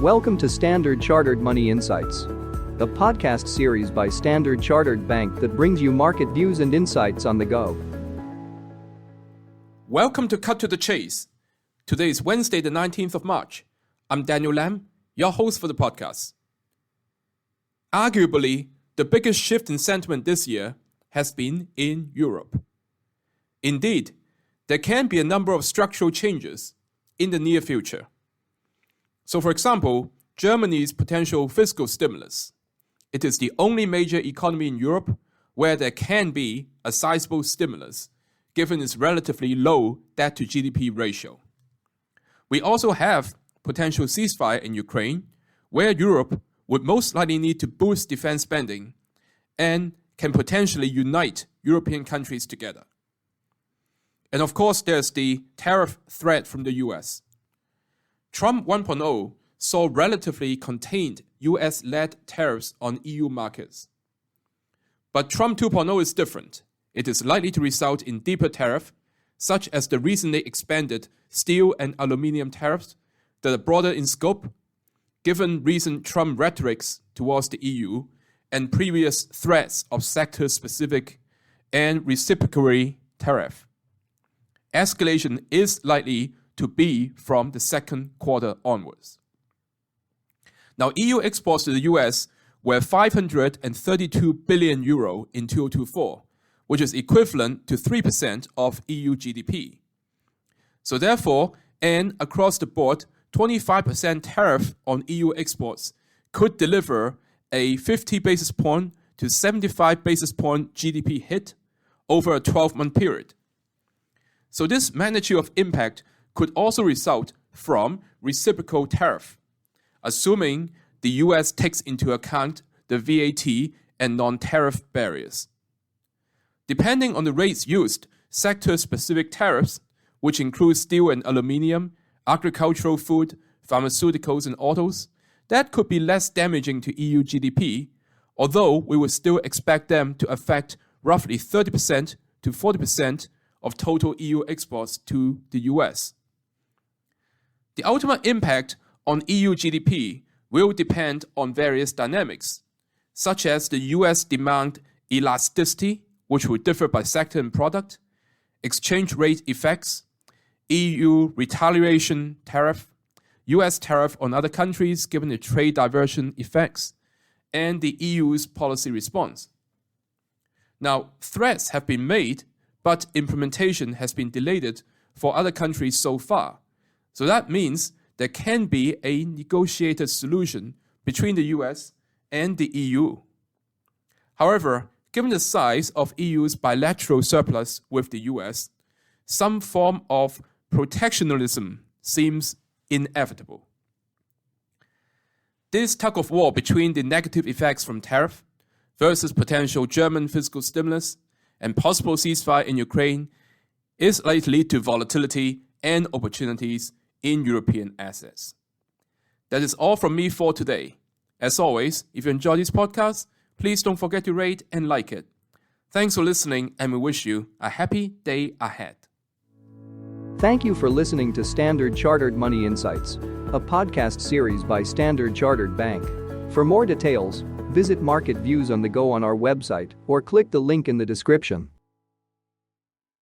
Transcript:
Welcome to Standard Chartered Money Insights, a podcast series by Standard Chartered Bank that brings you market views and insights on the go. Welcome to Cut to the Chase. Today is Wednesday, the 19th of March. I'm Daniel Lam, your host for the podcast. Arguably, the biggest shift in sentiment this year has been in Europe. Indeed, there can be a number of structural changes in the near future. So, for example, Germany's potential fiscal stimulus. It is the only major economy in Europe where there can be a sizable stimulus, given its relatively low debt-to-GDP ratio. We also have potential ceasefire in Ukraine, where Europe would most likely need to boost defense spending and can potentially unite European countries together. And of course, there's the tariff threat from the US. Trump 1.0 saw relatively contained US-led tariffs on EU markets. But Trump 2.0 is different. It is likely to result in deeper tariffs, such as the recently expanded steel and aluminum tariffs that are broader in scope, given recent Trump rhetorics towards the EU and previous threats of sector-specific and reciprocatory tariff. Escalation is likely to be from the second quarter onwards. Now, EU exports to the US were 532 billion euro in 2024, which is equivalent to 3% of EU GDP. So therefore, and across the board, 25% tariff on EU exports could deliver a 50 basis point to 75 basis point GDP hit over a 12-month period. So this magnitude of impact could also result from reciprocal tariff, assuming the US takes into account the VAT and non-tariff barriers. Depending on the rates used, sector-specific tariffs, which include steel and aluminum, agricultural food, pharmaceuticals, and autos, that could be less damaging to EU GDP, although we would still expect them to affect roughly 30% to 40% of total EU exports to the US. The ultimate impact on EU GDP will depend on various dynamics, such as the US demand elasticity, which will differ by sector and product, exchange rate effects, EU retaliation tariff, US tariff on other countries given the trade diversion effects, and the EU's policy response. Now, threats have been made, but implementation has been delayed for other countries so far. So that means there can be a negotiated solution between the US and the EU. However, given the size of EU's bilateral surplus with the US, some form of protectionism seems inevitable. This tug of war between the negative effects from tariff versus potential German fiscal stimulus and possible ceasefire in Ukraine is likely to lead to volatility and opportunities in European assets. That is all from me for today. As always, if you enjoy this podcast, please don't forget to rate and like it. Thanks for listening, and we wish you a happy day ahead. Thank you for listening to Standard Chartered Money Insights, a podcast series by Standard Chartered Bank. For more details, visit Market Views on the Go on our website or click the link in the description.